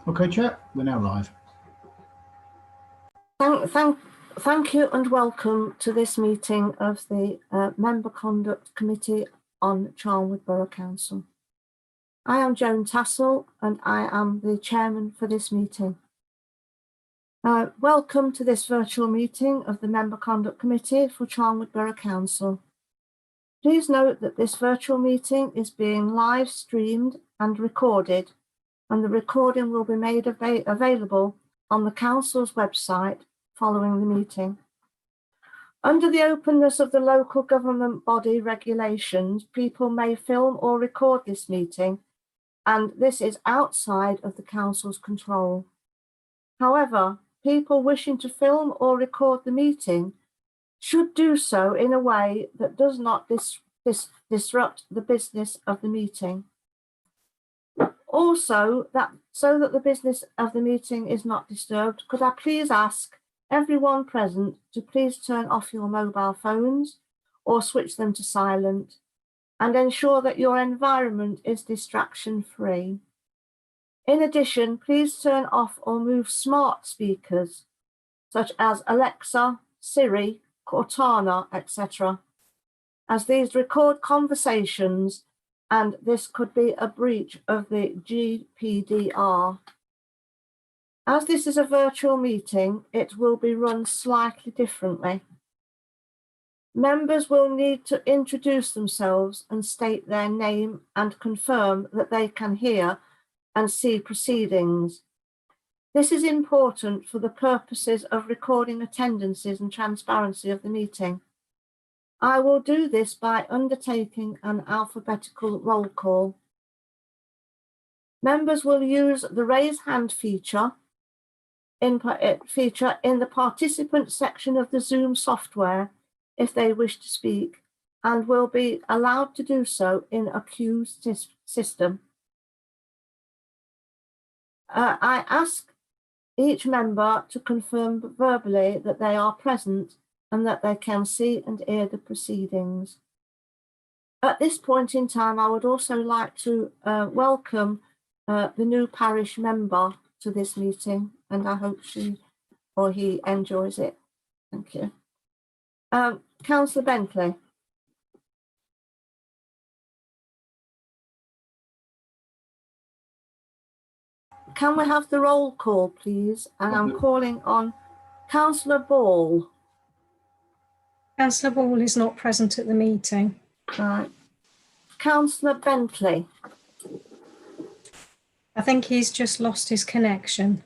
Okay, Chair, we're now live. Thank you and welcome to this meeting of the Member Conduct Committee on Charnwood Borough Council. I am Joan Tassell and I am the chairman for this meeting. Welcome to this virtual meeting of the Member Conduct Committee for Charnwood Borough Council. Please note that this virtual meeting is being live streamed and recorded, and the recording will be made available on the Council's website following the meeting. Under the openness of the local government body regulations, people may film or record this meeting, and this is outside of the Council's control. However, people wishing to film or record the meeting should do so in a way that does not disrupt the business of the meeting. Also, so that the business of the meeting is not disturbed, could I please ask everyone present to please turn off your mobile phones or switch them to silent, and ensure that your environment is distraction-free. In addition, please turn off or move smart speakers such as Alexa, Siri, Cortana, etc., as these record conversations and this could be a breach of the GDPR. As this is a virtual meeting, it will be run slightly differently. Members will need to introduce themselves and state their name and confirm that they can hear and see proceedings. This is important for the purposes of recording attendances and transparency of the meeting. I will do this by undertaking an alphabetical roll call. Members will use the raise hand feature in the participant section of the Zoom software if they wish to speak, and will be allowed to do so in a queue system. I ask each member to confirm verbally that they are present and that they can see and hear the proceedings. At this point in time, I would also like to welcome the new parish member to this meeting, and I hope she or he enjoys it. Thank you. Councillor Bentley. Can we have the roll call, please? And I'm calling on Councillor Ball. Councillor Ball is not present at the meeting. Right. Councillor Bentley. I think he's just lost his connection.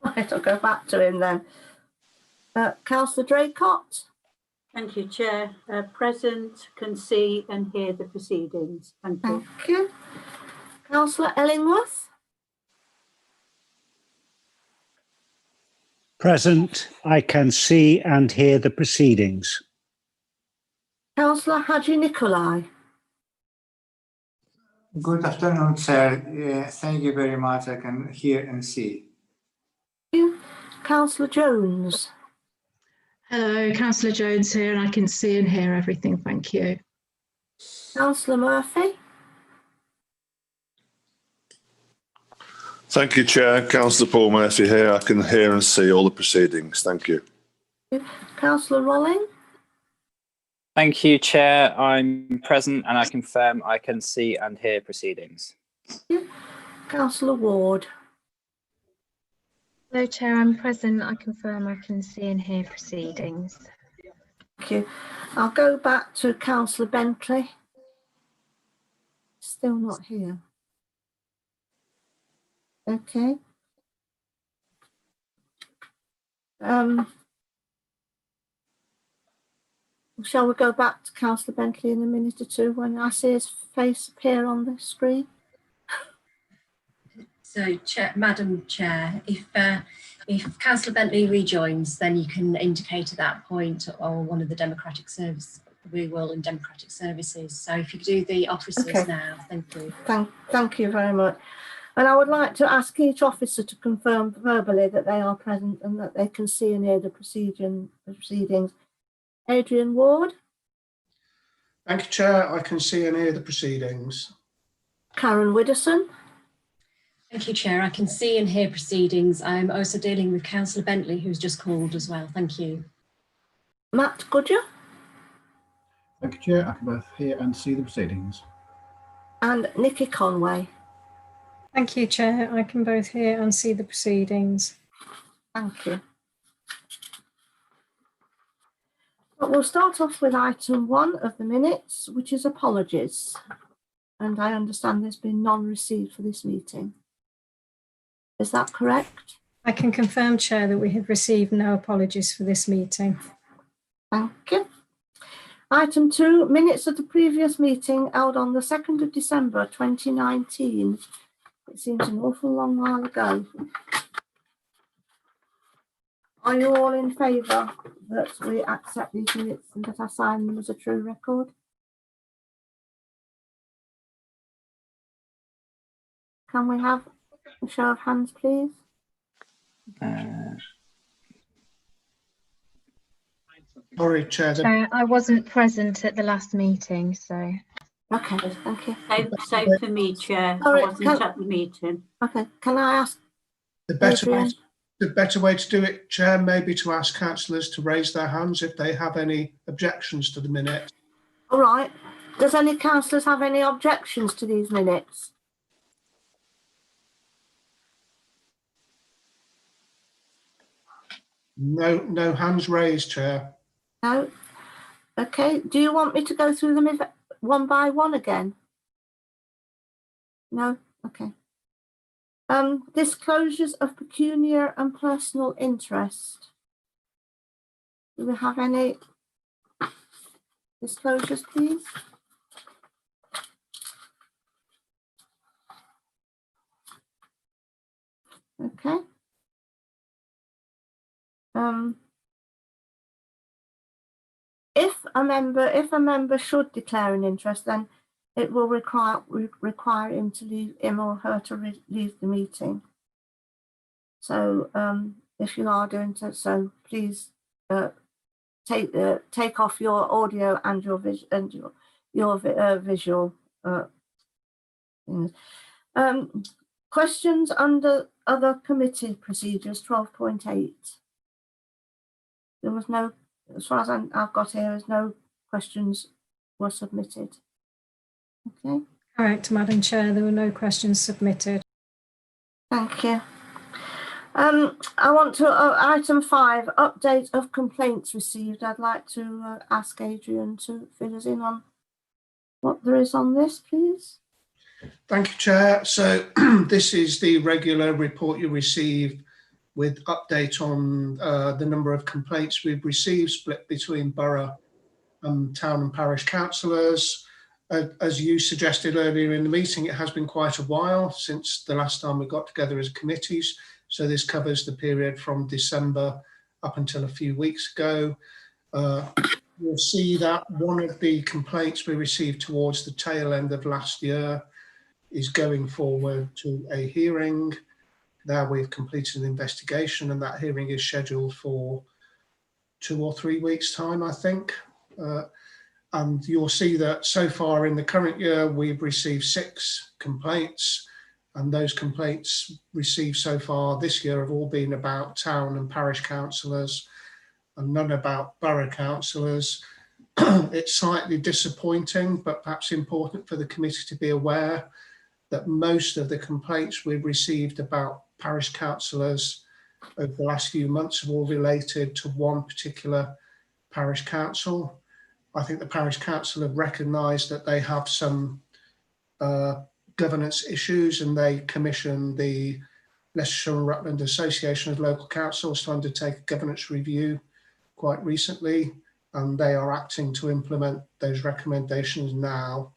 Right, I'll go back to him then. Councillor Draycott. Thank you, Chair. Present, can see and hear the proceedings. Thank you. Thank you. Councillor Ellingworth. Present, I can see and hear the proceedings. Councillor Haji Nicolai. Good afternoon, sir. Thank you very much. I can hear and see. Thank you. Councillor Jones. Hello, Councillor Jones here, and I can see and hear everything. Thank you. Councillor Murphy. Thank you, Chair. Councillor Paul Murphy here. I can hear and see all the proceedings. Thank you. Councillor Rolling. Thank you, Chair. I'm present and I confirm I can see and hear proceedings. Councillor Ward. Hello, Chair. I'm present. I confirm I can see and hear proceedings. Thank you. I'll go back to Councillor Bentley. Still not here. Okay. Shall we go back to Councillor Bentley in a minute or two when I see his face appear on the screen? So, Madam Chair, if Councillor Bentley rejoins, then you can indicate at that point, or one of the democratic service, we will in democratic services. So if you could do the officers now, thank you. Thank you very much. And I would like to ask each officer to confirm verbally that they are present and that they can see and hear the proceedings. Adrian Ward. Thank you, Chair. I can see and hear the proceedings. Karen Widdowson. Thank you, Chair. I can see and hear proceedings. I'm also dealing with Councillor Bentley, who's just called as well. Thank you. Matt, could you? Thank you, Chair. I can both hear and see the proceedings. And Nikki Conway. Thank you, Chair. I can both hear and see the proceedings. Thank you. But we'll start off with item 1 of the minutes, which is apologies. And I understand there's been none received for this meeting. Is that correct? I can confirm, Chair, that we have received no apologies for this meeting. Thank you. Item 2, minutes of the previous meeting held on the 2nd of December 2019. It seems an awful long while ago. Are you all in favour that we accept these minutes and that I sign them as a true record? Can we have a show of hands, please? Sorry, Chair. I wasn't present at the last meeting, so. Okay, thank you. Same for me, Chair. Sorry, I wasn't at the meeting. Okay, can I ask The better way Adrian? to do it, Chair, maybe to ask councillors to raise their hands if they have any objections to the minute. All right. Does any councillors have any objections to these minutes? No hands raised, Chair. No? Okay, do you want me to go through them one by one again? No? Okay. Disclosures of pecuniary and personal interest. Do we have any disclosures, please? Okay. If a member should declare an interest, then it will require him to leave him or her to leave the meeting. So if you are doing so, please take off your audio and your visual things. Questions under other committee procedures 12.8. There was no, as far as I've got here, there's no questions were submitted. Okay. Correct, Madam Chair. There were no questions submitted. Thank you. I want to, item 5, update of complaints received. I'd like to ask Adrian to fill us in on what there is on this, please. Thank you, Chair. So this is the regular report you receive with update on the number of complaints we've received, split between borough, town and parish councillors. As you suggested earlier in the meeting, it has been quite a while since the last time we got together as committees. So this covers the period from December up until a few weeks ago. You'll see that one of the complaints we received towards the tail end of last year is going forward to a hearing. Now we've completed an investigation and that hearing is scheduled for 2 or 3 weeks' time, I think. And you'll see that so far in the current year, we've received 6 complaints, and those complaints received so far this year have all been about town and parish councillors and none about borough councillors. It's slightly disappointing, but perhaps important for the committee to be aware that most of the complaints we've received about parish councillors over the last few months have all related to one particular parish council. I think the parish council have recognised that they have some governance issues, and they commissioned the Leicestershire and Rutland Association of Local Councils to undertake a governance review quite recently, and they are acting to implement those recommendations now.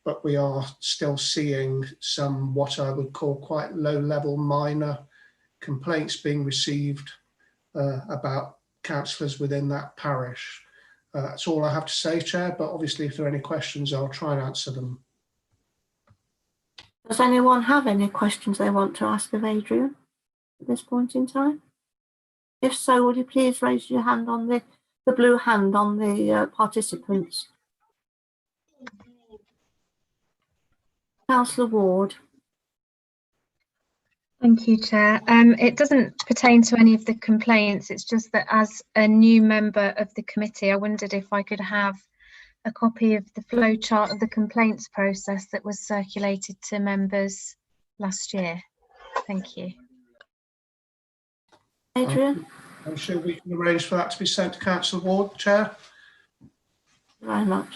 But we are still seeing some what I would call quite low-level minor complaints being received about councillors within that parish. That's all I have to say, Chair, but obviously if there are any questions, I'll try and answer them. Does anyone have any questions they want to ask of Adrian at this point in time? If so, would you please raise your hand on the blue hand on the participants? Councillor Ward. Thank you, Chair. It doesn't pertain to any of the complaints. It's just that as a new member of the committee, I wondered if I could have a copy of the flow chart of the complaints process that was circulated to members last year. Thank you. Adrian? I'm sure we can arrange for that to be sent to Councillor Ward, Chair. Very much.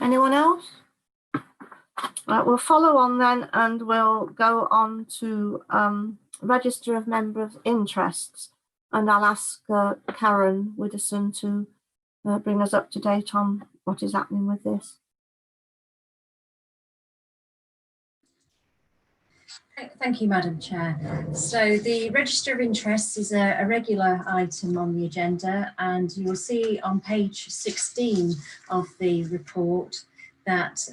Anyone else? Right, we'll follow on then, and we'll go on to register of member of interests, and I'll ask Karen Widdowson to bring us up to date on what is happening with this. Thank you, Madam Chair. So the Register of Interests is a regular item on the agenda, and you'll see on page 16 of the report that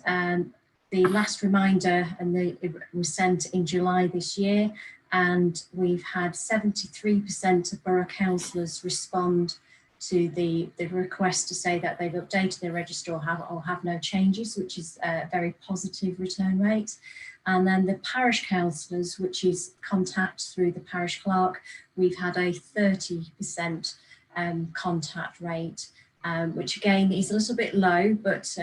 the last reminder it was sent in July this year, and we've had 73% of borough councillors respond to the request to say that they've updated their register or have no changes, which is a very positive return rate. And then the parish councillors, which is contact through the parish clerk, we've had a 30% contact rate, which again is a little bit low, but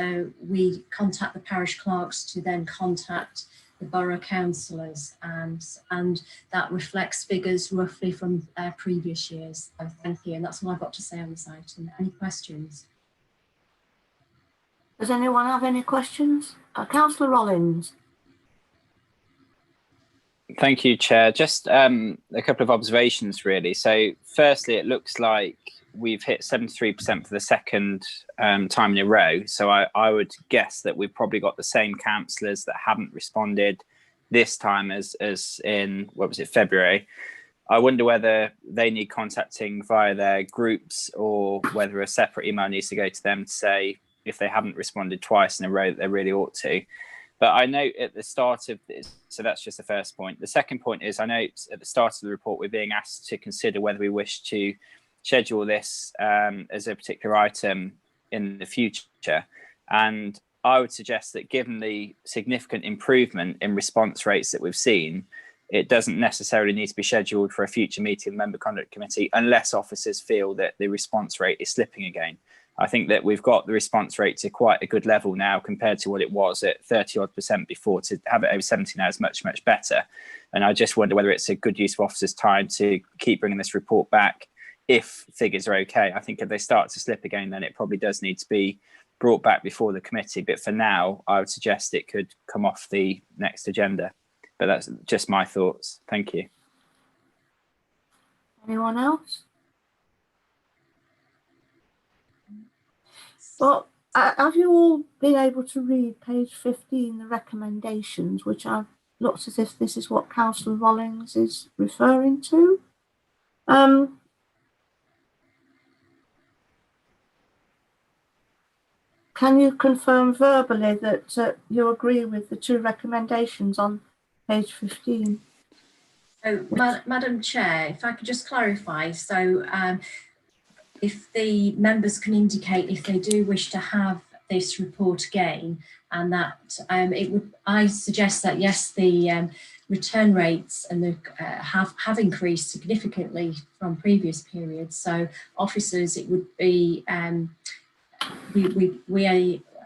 we contact the parish clerks to then contact the borough councillors, and that reflects figures roughly from previous years. So thank you, and that's all I've got to say on this item. Any questions? Does anyone have any questions? Councillor Rollins. Thank you, Chair. Just a couple of observations, really. So firstly, it looks like we've hit 73% for the second time in a row. So I would guess that we've probably got the same councillors that haven't responded this time as in, what was it, February. I wonder whether they need contacting via their groups, or whether a separate email needs to go to them to say if they haven't responded twice in a row that they really ought to. But I note at the start of this, so that's just the first point. The second point is I note at the start of the report, we're being asked to consider whether we wish to schedule this as a particular item in the future. And I would suggest that given the significant improvement in response rates that we've seen, it doesn't necessarily need to be scheduled for a future meeting of the Member Conduct Committee unless officers feel that the response rate is slipping again. I think that we've got the response rate to quite a good level now compared to what it was at 30% before. To have it over 70 now is much, much better. And I just wonder whether it's a good use of officers' time to keep bringing this report back if figures are okay. I think if they start to slip again, then it probably does need to be brought back before the committee. But for now, I would suggest it could come off the next agenda. But that's just my thoughts. Thank you. Anyone else? Well, have you all been able to read page 15, the recommendations, which I've looked as if this is what Councillor Rollins is referring to? Can you confirm verbally that you agree with the two recommendations on page 15? So, Madam Chair, if I could just clarify, so if the members can indicate if they do wish to have this report again, and that I suggest that yes, the return rates and the have increased significantly from previous periods. So officers, it would be we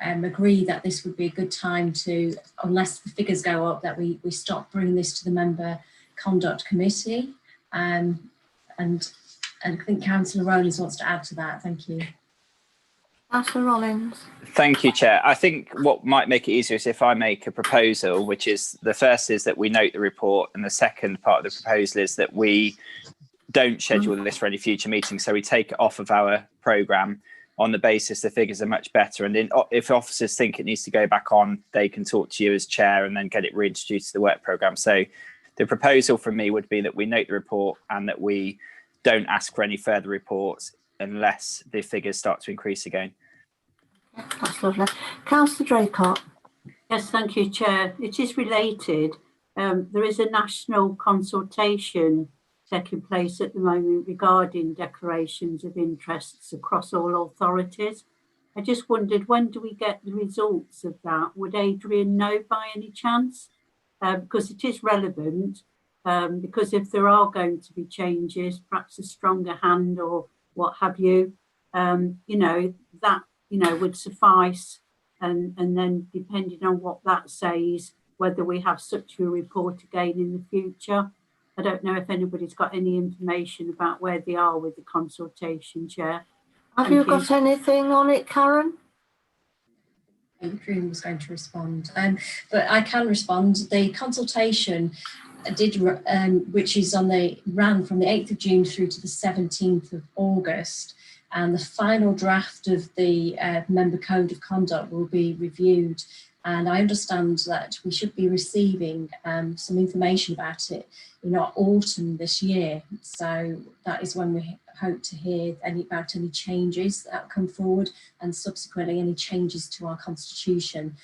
agree that this would be a good time to, unless the figures go up, that we stop bringing this to the Member Conduct Committee. And I think Councillor Rollins wants to add to that. Thank you. Councillor Rollins. Thank you, Chair. I think what might make it easier is if I make a proposal, which is the first is that we note the report, and the second part of the proposal is that we don't schedule this for any future meeting. So we take it off of our programme on the basis the figures are much better. And then if officers think it needs to go back on, they can talk to you as chair and then get it reintroduced to the work programme. So the proposal from me would be that we note the report and that we don't ask for any further reports unless the figures start to increase again. That's lovely. Councillor Draycott. Yes, thank you, Chair. It is related. There is a national consultation taking place at the moment regarding declarations of interests across all authorities. I just wondered, when do we get the results of that? Would Adrian know by any chance? Because it is relevant. because if there are going to be changes, perhaps a stronger hand or what have you, you know, that, you know, would suffice. And then depending on what that says, whether we have such a report again in the future. I don't know if anybody's got any information about where they are with the consultation, Chair. Have you got anything on it, Karen? Adrian was going to respond, but I can respond. The consultation did, which is ran from the 8th of June through to the 17th of August, and the final draft of the member code of conduct will be reviewed. And I understand that we should be receiving some information about it in our autumn this year. So that is when we hope to hear about any changes that come forward, and subsequently any changes to our constitution,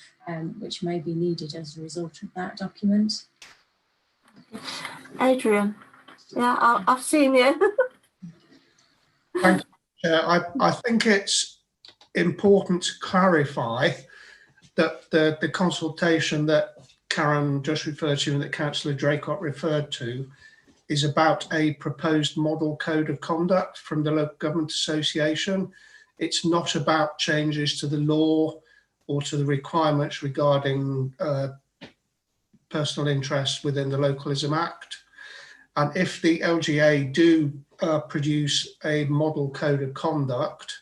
which may be needed as a result of that document. Adrian, yeah, I've seen you. Thank you, Chair. I think it's important to clarify that the consultation that Karen just referred to and that Councillor Draycott referred to is about a proposed model code of conduct from the Local Government Association. It's not about changes to the law or to the requirements regarding personal interests within the Localism Act. And if the LGA do produce a model code of conduct,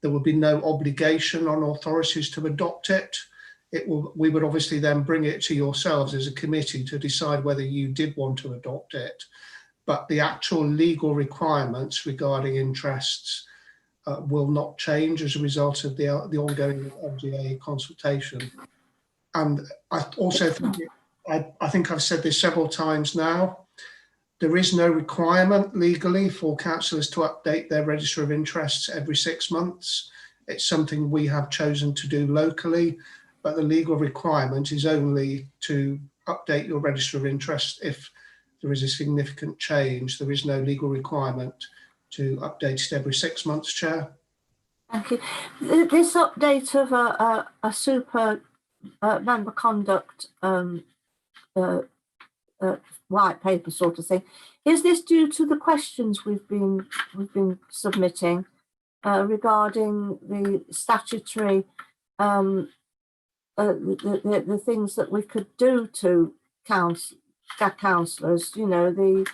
there will be no obligation on authorities to adopt it. We would obviously then bring it to yourselves as a committee to decide whether you did want to adopt it. But the actual legal requirements regarding interests will not change as a result of the ongoing LGA consultation. And I also think, I think I've said this several times now, there is no requirement legally for councillors to update their register of interests every 6 months. It's something we have chosen to do locally, but the legal requirement is only to update your register of interest if there is a significant change. There is no legal requirement to update it every 6 months, Chair. Thank you. This update of a super member conduct white paper sort of thing, is this due to the questions we've been submitting regarding the statutory the things that we could do to councillors, you know,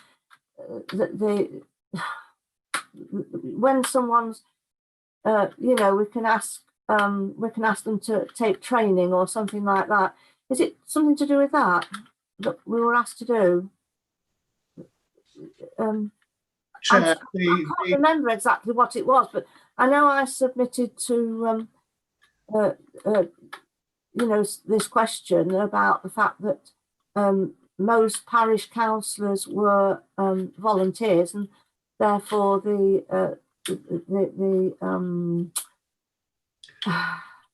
when someone's you know, we can ask them to take training or something like that. Is it something to do with that we were asked to do? Chair, I can't remember exactly what it was, but I know I submitted to you know, this question about the fact that most parish councillors were volunteers, and therefore the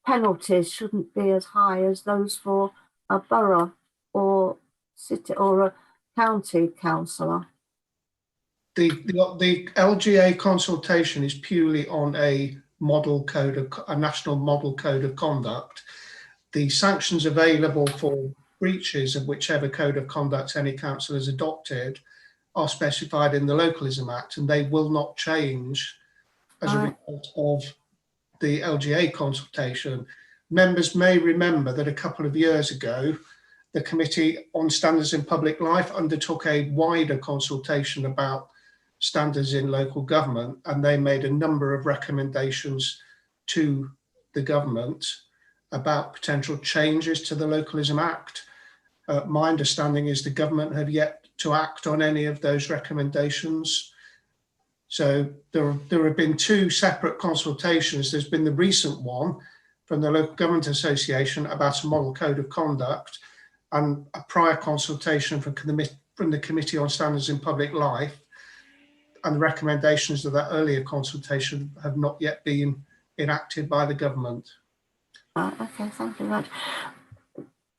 penalties shouldn't be as high as those for a borough or city or a county councillor. The LGA consultation is purely on a national model code of conduct. The sanctions available for breaches of whichever code of conduct any council has adopted are specified in the Localism Act, and they will not change as a result of the LGA consultation. Members may remember that a couple of years ago, the Committee on Standards in Public Life undertook a wider consultation about standards in local government, and they made a number of recommendations to the government about potential changes to the Localism Act. My understanding is the government have yet to act on any of those recommendations. So there have been two separate consultations. There's been the recent one from the Local Government Association about a model code of conduct, and a prior consultation from the Committee on Standards in Public Life, and the recommendations of that earlier consultation have not yet been enacted by the government. Okay, thank you very much.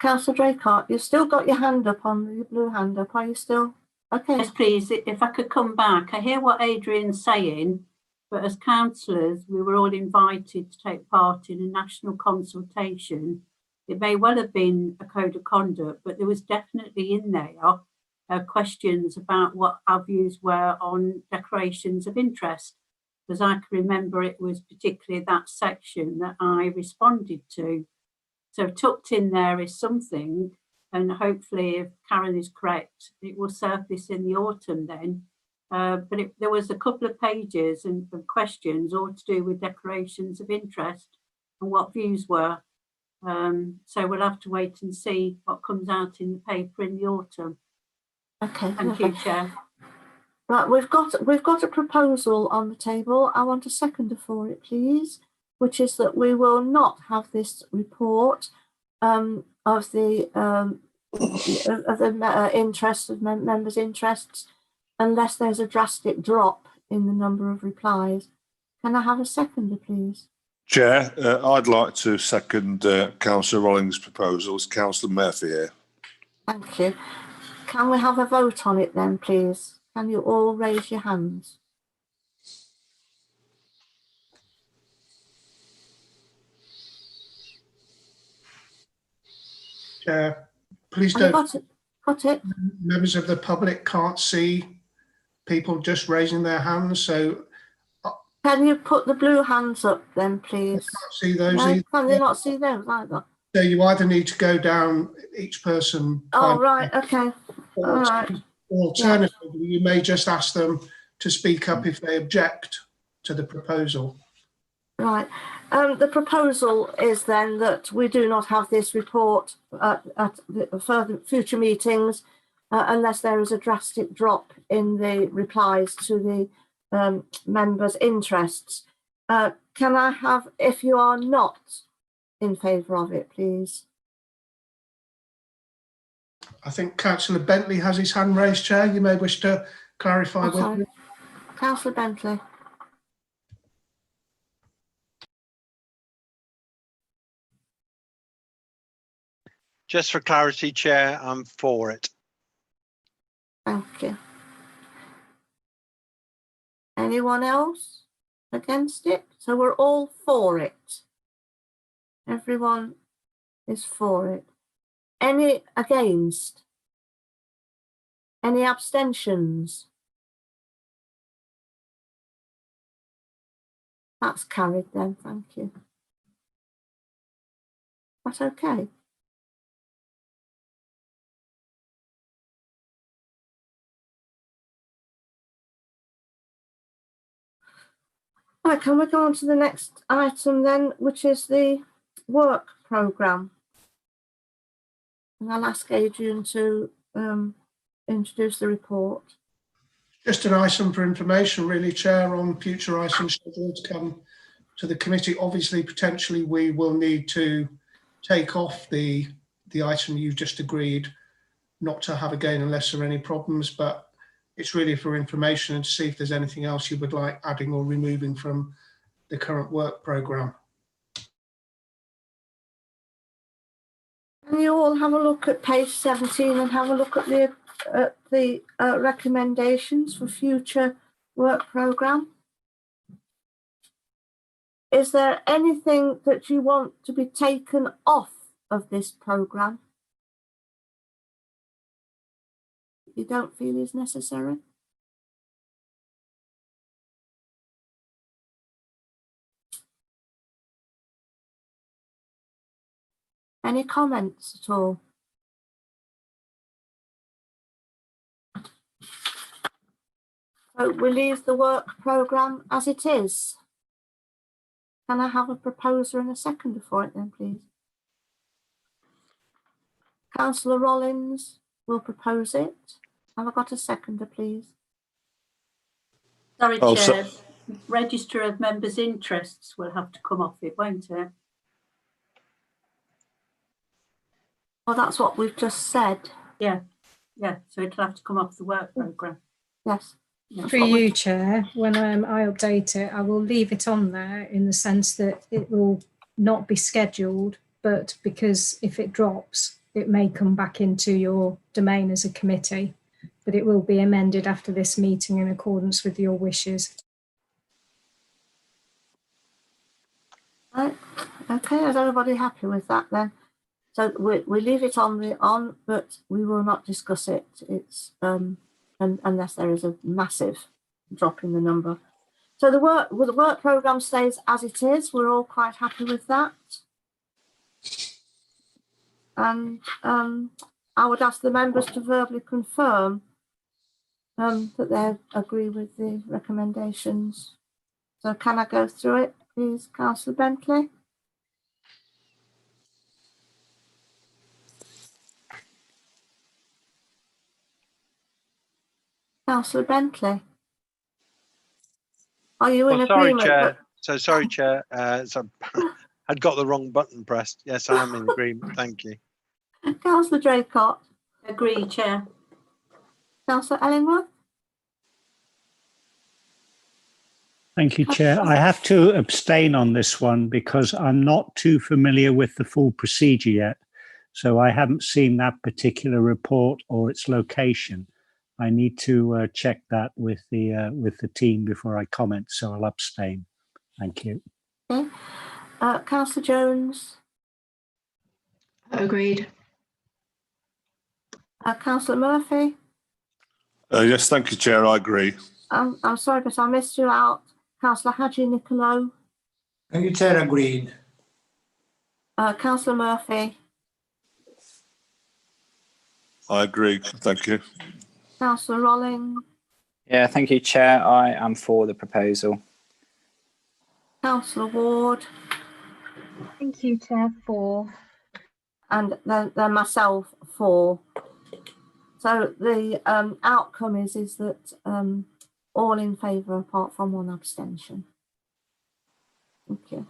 Councillor Draycott, you've still got your hand up on your blue hand up, are you still? Okay. Yes, please, if I could come back. I hear what Adrian's saying, but as councillors, we were all invited to take part in a national consultation. It may well have been a code of conduct, but there was definitely in there questions about what our views were on declarations of interest, because I can remember it was particularly that section that I responded to. So tucked in there is something, and hopefully if Karen is correct, it will surface in the autumn then. But there was a couple of pages and questions all to do with declarations of interest and what views were. So we'll have to wait and see what comes out in the paper in the autumn. Okay. Thank you, Chair. Right, we've got a proposal on the table. I want a seconder for it, please, which is that we will not have this report of the interest of members' interests unless there's a drastic drop in the number of replies. Can I have a seconder, please? Chair, I'd like to second Councillor Rolling's proposals. Councillor Murphy here. Thank you. Can we have a vote on it then, please? Can you all raise your hands? Chair, please Have you don't. got it? Members of the public can't see people just raising their hands, so Can you put the blue hands up then, please? can't see those No, either. can you not see those either? So you either need to go down each person. Oh, right, okay. Or, All right. or alternatively, you may just ask them to speak up if they object to the proposal. Right. The proposal is then that we do not have this report at the further future meetings unless there is a drastic drop in the replies to the members' interests. Can I have, if you are not in favour of it, please? I think Councillor Bentley has his hand raised, Chair. You may wish to clarify with me. Councillor Bentley. Just for clarity, Chair, I'm for it. Thank you. Anyone else against it? So we're all for it. Everyone is for it. Any against? Any abstentions? That's carried then, thank you. That's okay. Right, can we go on to the next item then, which is the work programme? And I'll ask Adrian to introduce the report. Just an item for information, really, Chair, on future items scheduled to come to the committee. Obviously, potentially, we will need to take off the item you just agreed not to have again unless there are any problems, but it's really for information and to see if there's anything else you would like adding or removing from the current work programme. Can you all have a look at page 17 and have a look at the recommendations for future work programme? Is there anything that you want to be taken off of this programme you don't feel is necessary? Any comments at all? So we leave the work programme as it is. Can I have a proposer and a seconder for it then, please? Councillor Rollins will propose it. Have I got a seconder, please? Sorry, Chair. Register of members' interests will have to come off it, won't it? Well, that's what we've just said. Yeah, so it'll have to come off the work programme. Yes. For you, Chair, when I update it, I will leave it on there in the sense that it will not be scheduled, but because if it drops, it may come back into your domain as a committee, but it will be amended after this meeting in accordance with your wishes. Right. Okay, is everybody happy with that then? So we leave it on, but we will not discuss it. It's unless there is a massive drop in the number. So the work programme stays as it is. We're all quite happy with that. And I would ask the members to verbally confirm that they agree with the recommendations. So can I go through it, please, Councillor Bentley? Councillor Bentley, are you in Sorry, agreement? Chair. Sorry, Chair. So I'd got the wrong button pressed. Yes, I am in agreement. Thank you. Councillor Draycott? Agree, Chair. Councillor Ellingworth? Thank you, Chair. I have to abstain on this one because I'm not too familiar with the full procedure yet. So I haven't seen that particular report or its location. I need to check that with the team before I comment. So I'll abstain. Thank you. Okay. Councillor Jones? Agreed. Councillor Murphy? Yes, thank you, Chair. I agree. I'm sorry, but I missed you out. Councillor Haji Niccolo? Thank you, Chair. Agreed. Councillor Murphy? I agree. Thank you. Councillor Rolling? Yeah, thank you, Chair. I am for the proposal. Councillor Ward? Thank you, Chair, for. And then myself for. So the outcome is that all in favour apart from one abstention. Thank you.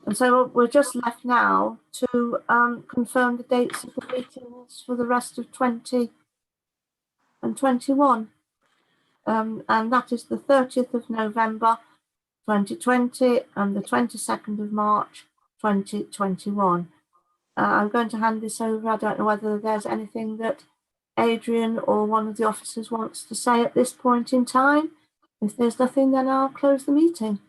And so we're just left now to confirm the dates of the meetings for the rest of 20 and 21. And that is the 30th of November 2020 and the 22nd of March 2021. I'm going to hand this over. I don't know whether there's anything that Adrian or one of the officers wants to say at this point in time. If there's nothing, then I'll close the meeting.